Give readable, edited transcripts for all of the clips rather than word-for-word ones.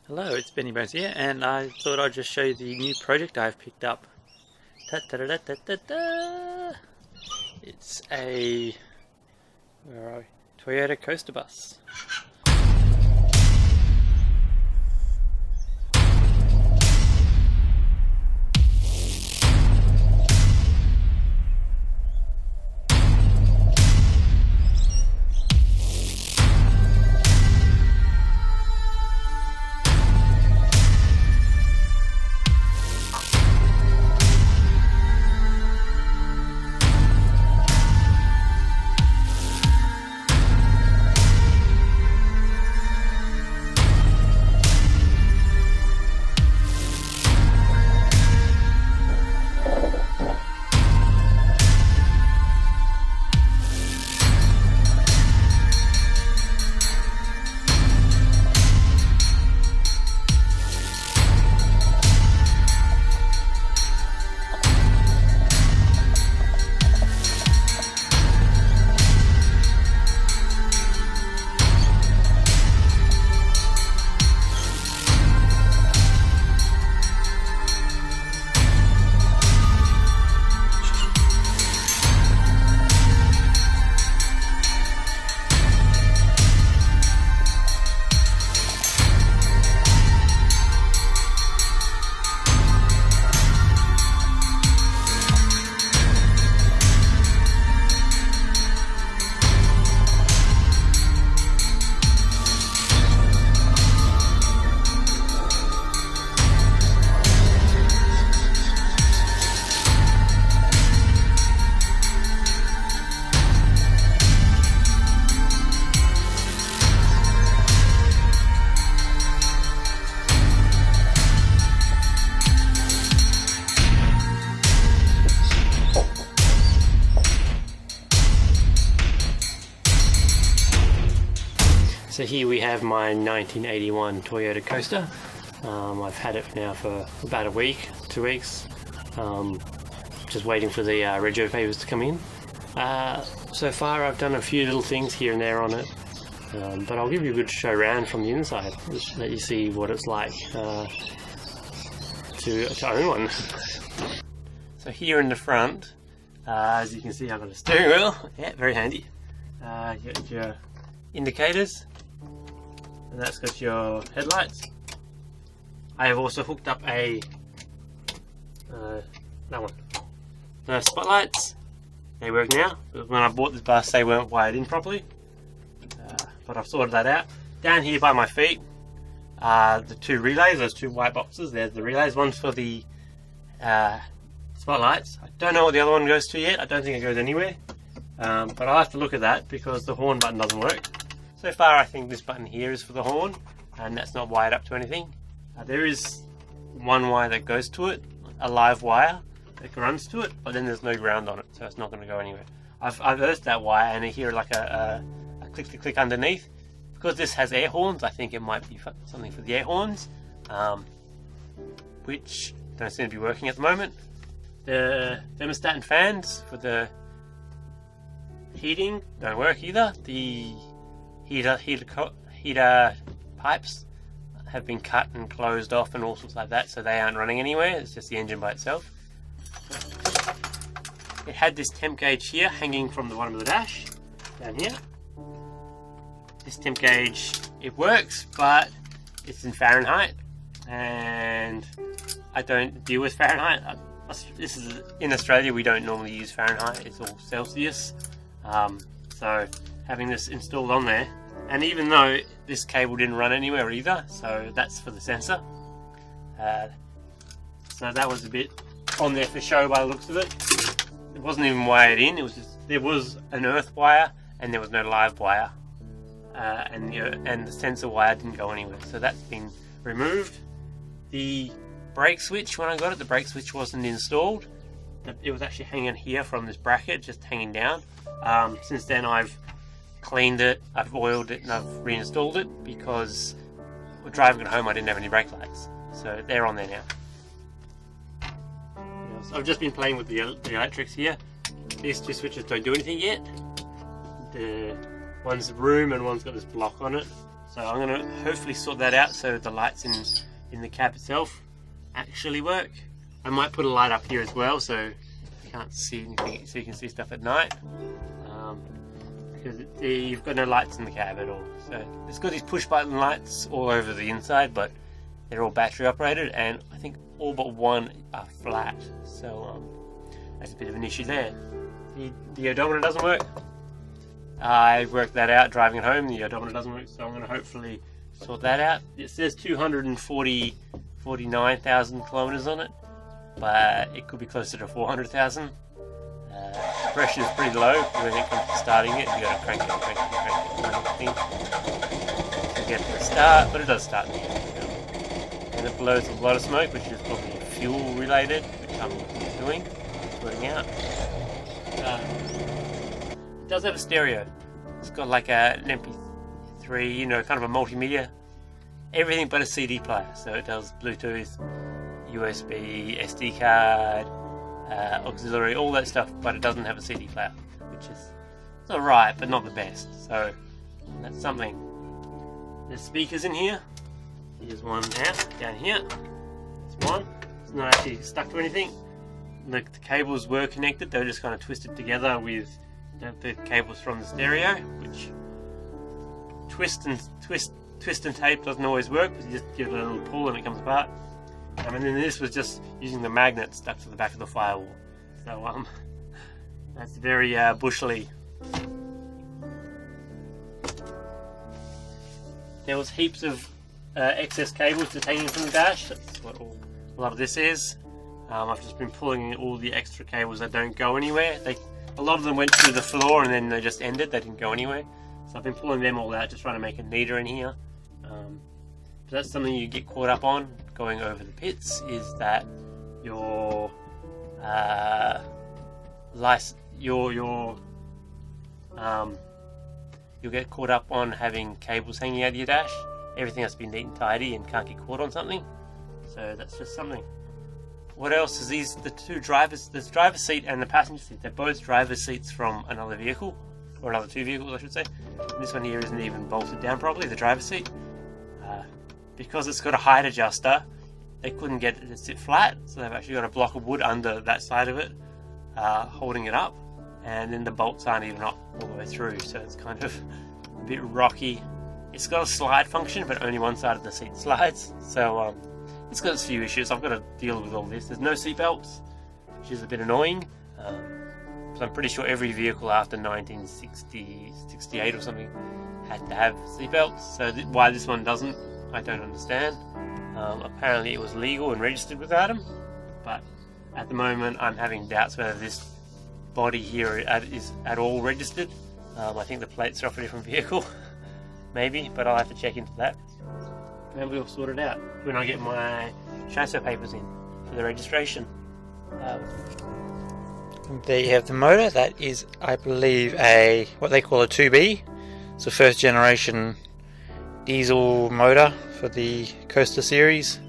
Hello, it's Benny Bones here, and I thought I'd just show you the new project I've picked up. Ta-ta-da-da-da-da-da! It's a Toyota coaster bus. So here we have my 1981 Toyota coaster. I've had it now for about a week, 2 weeks. Just waiting for the rego papers to come in. So far I've done a few little things here and there on it, but I'll give you a good show around from the inside, just let you see what it's like to own one. So here in the front, as you can see, I've got a steering wheel. Yeah, very handy. You got your indicators, and that's got your headlights. I have also hooked up a that one. The spotlights, they work now, but when I bought this bus they weren't wired in properly, but I've sorted that out. Down here by my feet the two relays, those two white boxes. There's the relays. One's for the spotlights. I don't know what the other one goes to yet. I don't think it goes anywhere, but I'll have to look at that because the horn button doesn't work. So far I think this button here is for the horn, and that's not wired up to anything. There is one wire that goes to it, a live wire that runs to it, but then there's no ground on it, so it's not going to go anywhere. I've earthed that wire, and I hear like a click to click underneath. Because this has air horns, I think it might be something for the air horns, which don't seem to be working at the moment. The thermostat and fans for the heating don't work either. The heater pipes have been cut and closed off and all sorts like that, so they aren't running anywhere. It's just the engine by itself. It had this temp gauge here hanging from the bottom of the dash down here. This temp gauge, it works, but it's in Fahrenheit, and I don't deal with Fahrenheit. This is in Australia, we don't normally use Fahrenheit, it's all Celsius. So having this installed on there, and even though this cable didn't run anywhere either, so that's for the sensor. So that was a bit on there for show by the looks of it. It wasn't even wired in, it was just, there was an earth wire and there was no live wire. And the sensor wire didn't go anywhere, so that's been removed. The brake switch, when I got it, the brake switch wasn't installed. It was actually hanging here from this bracket, just hanging down. Since then I've cleaned it, I've oiled it, and I've reinstalled it because when driving at home I didn't have any brake lights, so they're on there now. So I've just been playing with the electrics here. These two switches don't do anything yet. One's room and one's got this block on it, So I'm going to hopefully sort that out so the lights in the cab itself actually work. I might put a light up here as well so you can't see anything, so you can see stuff at night. Because you've got no lights in the cab at all. So it's got these push button lights all over the inside, but they're all battery operated, and I think all but one are flat. So that's a bit of an issue there. The odometer doesn't work. I worked that out driving it home. The odometer doesn't work, so I'm going to hopefully sort that out. It says 249,000 kilometers on it, but it could be closer to 400,000. Pressure is pretty low when it comes to starting it. You got to crank it and crank it and crank it to get to the start, but it does start. And it blows a lot of smoke, which is probably fuel related, which I'm doing, putting out. It does have a stereo. It's got like an MP3, you know, kind of a multimedia. Everything but a CD player. So it does Bluetooth, USB, SD card, auxiliary, all that stuff, but it doesn't have a CD player, which is alright, but not the best. So that's something. There's speakers in here. Here's one down here. There's one. It's not actually stuck to anything. The cables were connected. They were just kind of twisted together with the cables from the stereo, which twist and tape doesn't always work, because you just give it a little pull and it comes apart. And then this was just using the magnet stuck to the back of the firewall. So that's very bushly. There was heaps of excess cables just hanging from the dash. That's what a lot of this is. I've just been pulling all the extra cables that don't go anywhere. A lot of them went through the floor and then they just ended. They didn't go anywhere. So I've been pulling them all out, just trying to make it neater in here. But that's something you get caught up on going over the pits, is that you'll get caught up on having cables hanging out of your dash. Everything has to be neat and tidy and can't get caught on something. So that's just something. What else is the two drivers, the driver's seat and the passenger seat, they're both driver's seats from another vehicle, or another two vehicles I should say. And this one here isn't even bolted down properly, the driver's seat. Because it's got a height adjuster, they couldn't get it to sit flat, so they've actually got a block of wood under that side of it, holding it up, and then the bolts aren't even up all the way through, so it's kind of a bit rocky. It's got a slide function, but only one side of the seat slides, so it's got a few issues. I've got to deal with all this. There's no seat belts, which is a bit annoying. So I'm pretty sure every vehicle after 1960, 68 or something had to have seat belts. So why this one doesn't, I don't understand. Apparently it was legal and registered without them, but at the moment I'm having doubts whether this body here is at all registered. I think the plates are off a different vehicle, maybe, but I'll have to check into that. Maybe we'll sort it out when I get my transfer papers in for the registration. There you have the motor. That is, I believe, what they call a 2B. It's a first generation diesel motor for the Coaster series.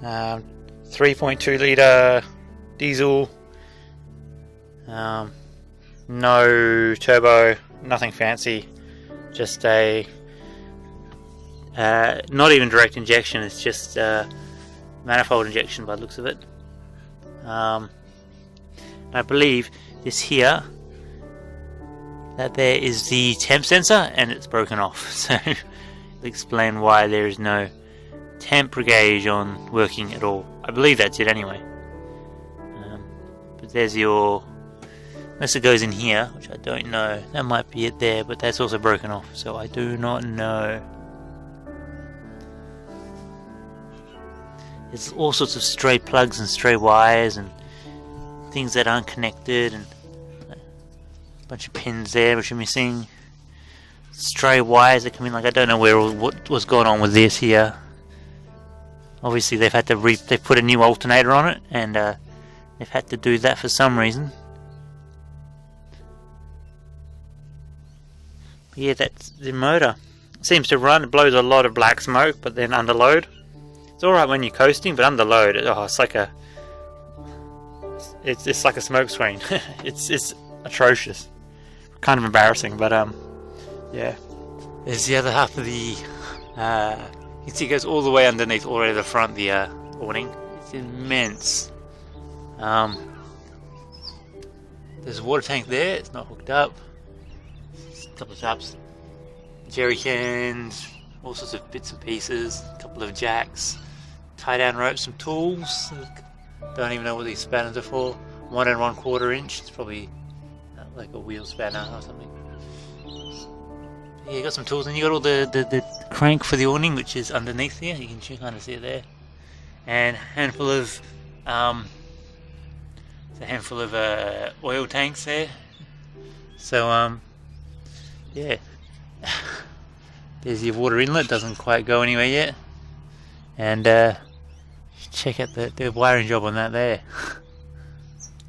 3.2 litre diesel. No turbo, nothing fancy. Just a not even direct injection, it's just manifold injection by the looks of it. I believe this here, that there is the temp sensor and it's broken off, so I'll explain why there is no temp gauge on working at all. I believe that's it anyway. But there's your, unless it goes in here, which I don't know, that might be it there, but that's also broken off, so I do not know. There's all sorts of stray plugs and stray wires and things that aren't connected, and a bunch of pins there which are missing. Stray wires that come in, like I don't know what was going on with this here. Obviously they've had to they've put a new alternator on it, and they've had to do that for some reason. But yeah, that's the motor. It seems to run, it blows a lot of black smoke, but then under load it's alright when you're coasting, but under load, it's like a it's like a smoke screen. it's atrocious, kind of embarrassing, but yeah. There's the other half of the You can see it goes all the way underneath, all the way to the front, the awning. It's immense. There's a water tank there, it's not hooked up. There's a couple of taps, jerry cans, all sorts of bits and pieces, a couple of jacks, tie down ropes, some tools. Don't even know what these spanners are for. 1 1/4 inch, it's probably like a wheel spanner or something. Yeah, you got some tools, and you got all the crank for the awning, which is underneath here. You can kind of see it there, and a handful of oil tanks there. So yeah, there's your water inlet. Doesn't quite go anywhere yet, and check out the wiring job on that there.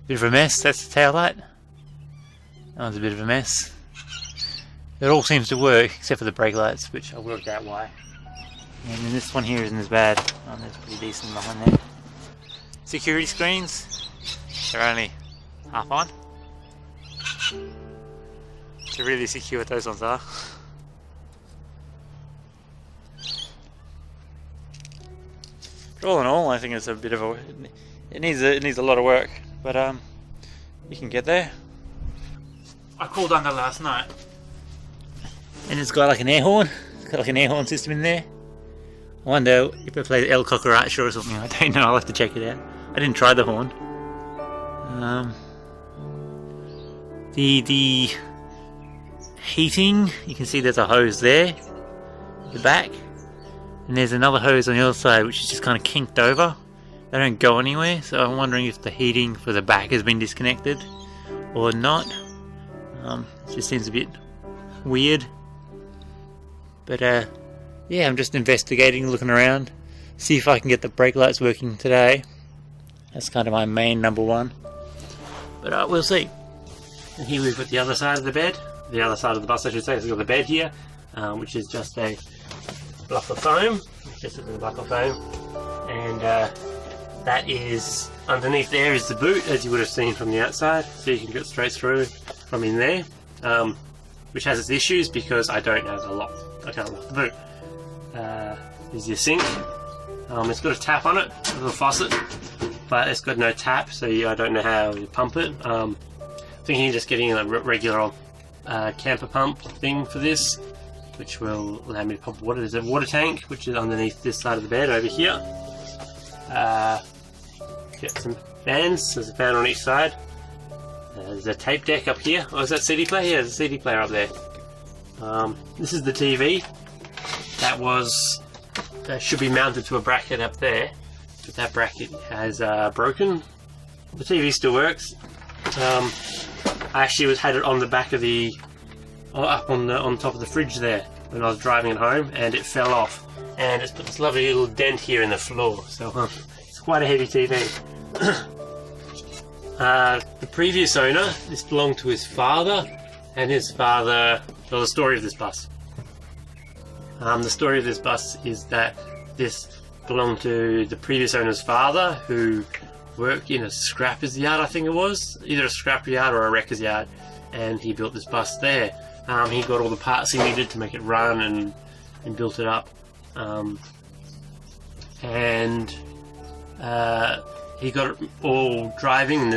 Bit of a mess. That's the tail light. That one's a bit of a mess. It all seems to work except for the brake lights, which I worked out why. And then this one here isn't as bad. Oh, that's pretty decent behind there. Security screens, they're only half on. To really secure what those ones are. But all in all, I think it's a bit of a. It needs a lot of work, but you can get there. I called under last night, and it's got like an air horn. It's got like an air horn system in there. I wonder if it plays El Cucaracha or something. I don't know. I'll have to check it out. I didn't try the horn. The heating, you can see there's a hose there at the back, and there's another hose on the other side which is just kind of kinked over. They don't go anywhere, so I'm wondering if the heating for the back has been disconnected or not. It just seems a bit weird, but yeah, I'm just investigating, looking around, see if I can get the brake lights working today. That's kind of my main number one, but we'll see. And here we've got the other side of the bed, the other side of the bus I should say. So we've got the bed here, which is just a block of foam, just a block of foam, and that is underneath there is the boot, as you would have seen from the outside, so you can get straight through from in there, which has its issues because I don't have a lock. I can't lock the boot. There's your sink. It's got a tap on it, a little faucet, but it's got no tap, so I don't know how you pump it. Thinking of just getting a regular camper pump thing for this, which will allow me to pump water. There's a water tank which is underneath this side of the bed over here. Get some fans. There's a fan on each side. There's a tape deck up here. Oh, is that CD player? Yeah, there's a CD player up there. This is the TV. That should be mounted to a bracket up there, but that bracket has broken. The TV still works. I actually had it on the back of up on top of the fridge there when I was driving it home, and it fell off, and it's got this lovely little dent here in the floor, so it's quite a heavy TV. The previous owner, this belonged to his father, and his father. Well, the story of this bus. The story of this bus is that this belonged to the previous owner's father, who worked in a scrapper's yard, I think it was, either a scrapper yard or a wrecker's yard, and he built this bus there. He got all the parts he needed to make it run and built it up, and he got it all driving, and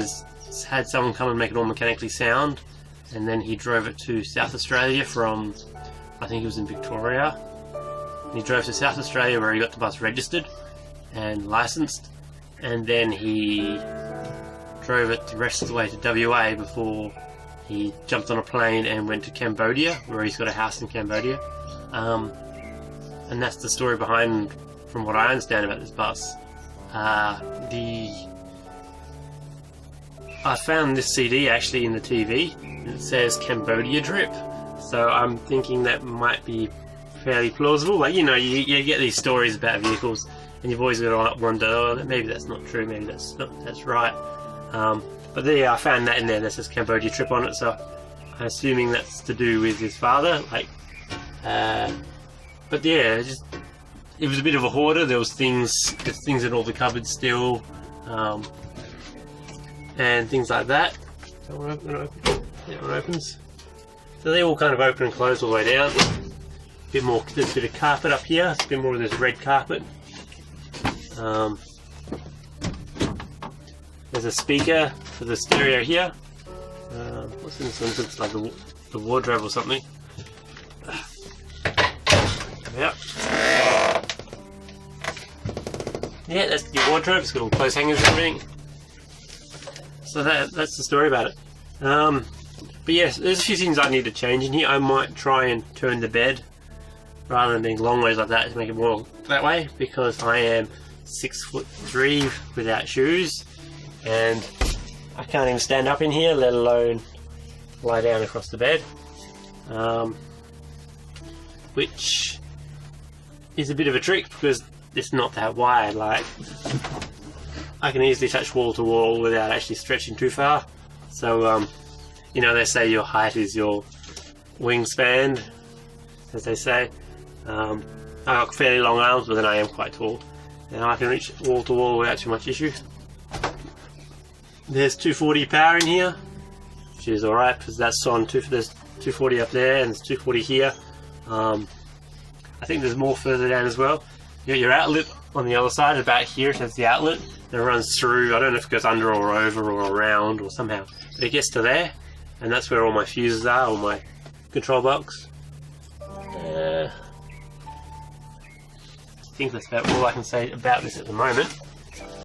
had someone come and make it all mechanically sound, and then he drove it to South Australia from, I think he was in Victoria. He drove to South Australia where he got the bus registered and licensed, and then he drove it the rest of the way to WA before he jumped on a plane and went to Cambodia, where he's got a house in Cambodia. And that's the story behind, from what I understand about this bus. I found this CD actually in the TV, and it says Cambodia Drip, so I'm thinking that might be fairly plausible. Like, you know, you get these stories about vehicles, and you've always got to wonder, oh, maybe that's not true, maybe that's right. But there, I found that in there that says Cambodia Trip on it, so I'm assuming that's to do with his father. Like, but yeah, it was a bit of a hoarder. There's things in all the cupboards still, and things like that. Yeah, it opens. So they all kind of open and close all the way down. There's a bit of carpet up here. It's a bit more of this red carpet. There's a speaker for the stereo here. What's in this one? It's like the wardrobe or something. Yep. Yeah, that's the wardrobe. It's got all clothes hangers and everything. So that's the story about it. But yes, there's a few things I need to change in here. I might try and turn the bed rather than being long ways like that to make it more that way, because I am 6'3" without shoes, and I can't even stand up in here, let alone lie down across the bed, which is a bit of a trick because it's not that wide. Like, I can easily touch wall to wall without actually stretching too far. So you know, they say your height is your wingspan, as they say. I've got fairly long arms, but then I am quite tall, and I can reach wall to wall without too much issue. There's 240 power in here, which is alright because that's on there's 240 up there and there's 240 here. I think there's more further down as well. You got your outlet on the other side, about here, so that's the outlet that runs through. I don't know if it goes under or over or around or somehow, but it gets to there, and that's where all my fuses are, all my control box. I think that's about all I can say about this at the moment.